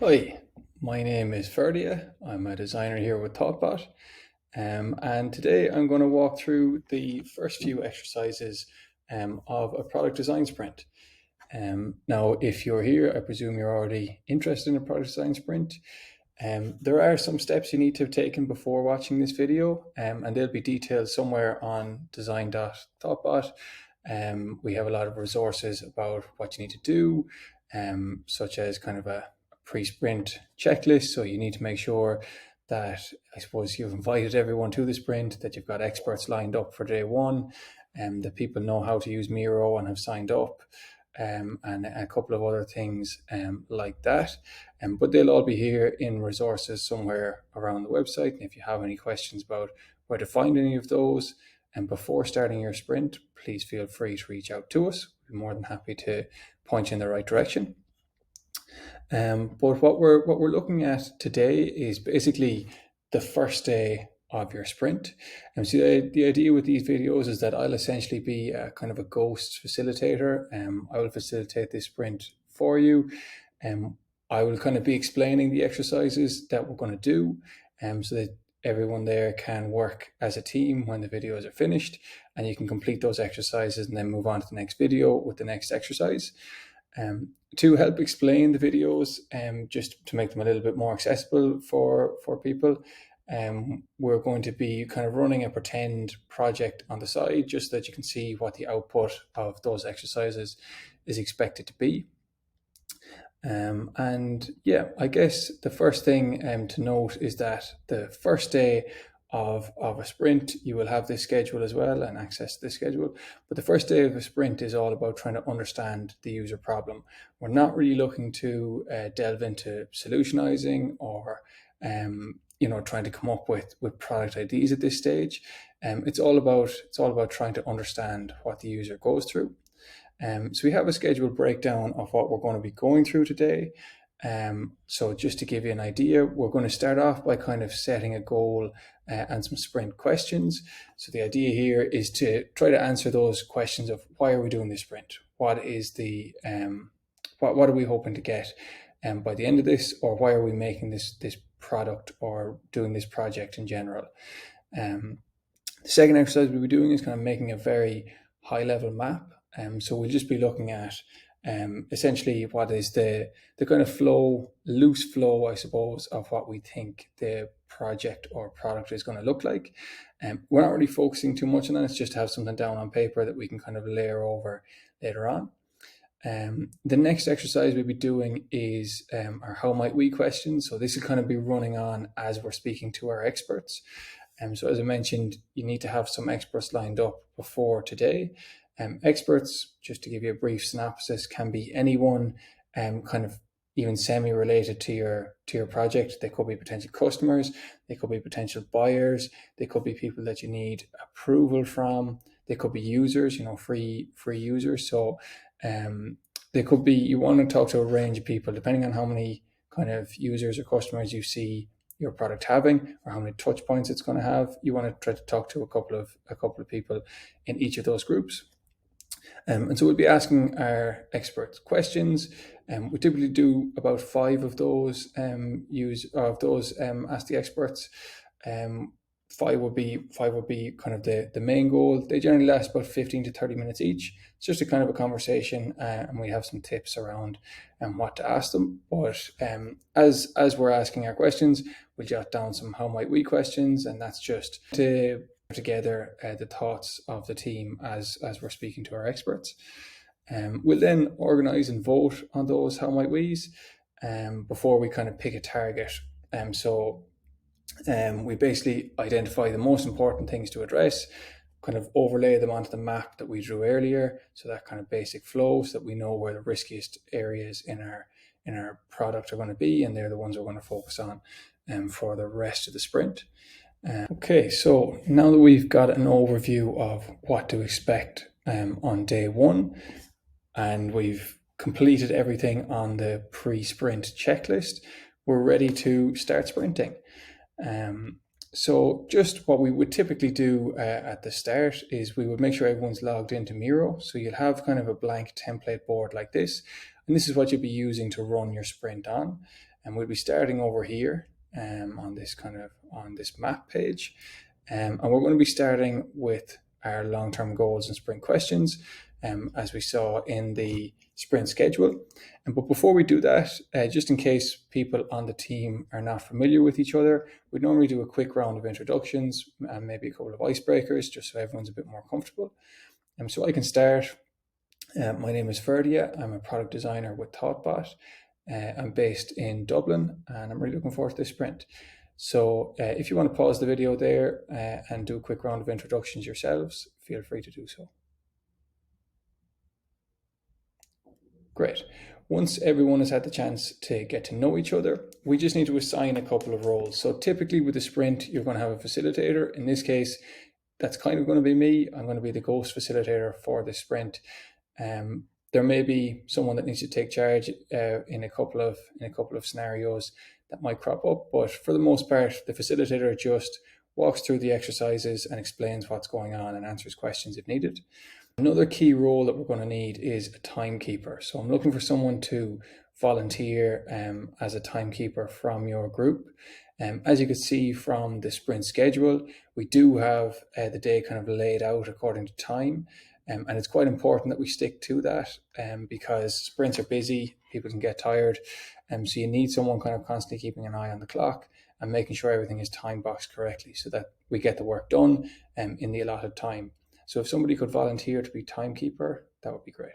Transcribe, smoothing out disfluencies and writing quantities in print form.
Hi, my name is Ferdia. I'm a designer here with thoughtbot. And today I'm going to walk through the first few exercises of a product design sprint. Now, if you're here, I presume you're already interested in a product design sprint. There are some steps you need to have taken before watching this video, and they'll be detailed somewhere on design.thoughtbot. We have a lot of resources about what you need to do, such as kind of a pre-sprint checklist. So you need to make sure that, I suppose, you've invited everyone to the sprint, that you've got experts lined up for day one, and that people know how to use Miro and have signed up, and a couple of other things like that. But they'll all be here in resources somewhere around the website. And if you have any questions about where to find any of those, and before starting your sprint, please feel free to reach out to us. We'd be more than happy to point you in the right direction. But what we're looking at today is basically the first day of your sprint. And so the idea with these videos is that I'll essentially be a kind of a ghost facilitator. I will facilitate this sprint for you. I will kind of be explaining the exercises that we're going to do, so that everyone there can work as a team when the videos are finished, and you can complete those exercises and then move on to the next video with the next exercise. To help explain the videos, just to make them a little bit more accessible for people, we're going to be kind of running a pretend project on the side, just so that you can see what the output of those exercises is expected to be. And yeah, I guess the first thing to note is that the first day of a sprint, you will have this schedule as well and access to this schedule. But the first day of a sprint is all about trying to understand the user problem. We're not really looking to delve into solutionizing or trying to come up with product ideas at this stage. It's all about trying to understand what the user goes through. So we have a scheduled breakdown of what we're going to be going through today. So just to give you an idea, we're going to start off by kind of setting a goal and some sprint questions. So the idea here is to try to answer those questions of why are we doing this sprint? What is the what are we hoping to get by the end of this, or why are we making this product or doing this project in general? The second exercise we'll be doing is kind of making a very high level map. So we'll just be looking at essentially what is the kind of loose flow, I suppose, of what we think the project or product is going to look like. We're not really focusing too much on that. It's just to have something down on paper that we can kind of layer over later on. The next exercise we'll be doing is our how might we questions. So this will kind of be running on as we're speaking to our experts. So as I mentioned, you need to have some experts lined up before today. Experts, just to give you a brief synopsis, can be anyone kind of even semi-related to your project. They could be potential customers, they could be potential buyers, they could be people that you need approval from, they could be users, free users. So they could be, you want to talk to a range of people depending on how many kind of users or customers you see your product having, or how many touch points it's going to have. You want to try to talk to a couple of people in each of those groups. And so we'll be asking our experts questions. We typically do about 5 of those ask the experts. Five would be kind of the main goal. They generally last about 15 to 30 minutes each. It's just a kind of a conversation, and we have some tips around what to ask them. But as we're asking our questions, we'll jot down some how might we questions, and that's just to put together the thoughts of the team as we're speaking to our experts. We'll then organize and vote on those how might we's before we kind of pick a target. We basically identify the most important things to address, kind of overlay them onto the map that we drew earlier, so that kind of basic flow, so that we know where the riskiest areas in our product are going to be, and they're the ones we're going to focus on for the rest of the sprint. Okay, so now that we've got an overview of what to expect on day one, and we've completed everything on the pre-sprint checklist, we're ready to start sprinting. So just what we would typically do at the start is we would make sure everyone's logged into Miro. So you'll have kind of a blank template board like this, and this is what you'll be using to run your sprint on. and we'll be starting over here on this map page, and we're going to be starting with our long-term goals and sprint questions, as we saw in the sprint schedule. But before we do that, just in case people on the team are not familiar with each other, we normally do a quick round of introductions and maybe a couple of icebreakers, just so everyone's a bit more comfortable. So I can start. My name is Ferdia. I'm a product designer with thoughtbot. I'm based in Dublin, and I'm really looking forward to this sprint. So if you want to pause the video there and do a quick round of introductions yourselves, feel free to do so. Great. Once everyone has had the chance to get to know each other, we just need to assign a couple of roles. So typically with a sprint, you're going to have a facilitator. In this case, that's kind of going to be me. I'm going to be the ghost facilitator for the sprint. There may be someone that needs to take charge in a couple of scenarios that might crop up, but for the most part, the facilitator just walks through the exercises and explains what's going on and answers questions if needed. Another key role that we're going to need is a timekeeper. So I'm looking for someone to volunteer as a timekeeper from your group. As you can see from the sprint schedule, we do have the day kind of laid out according to time. And it's quite important that we stick to that because sprints are busy, people can get tired. So you need someone kind of constantly keeping an eye on the clock and making sure everything is time boxed correctly so that we get the work done in the allotted time. So if somebody could volunteer to be timekeeper, that would be great.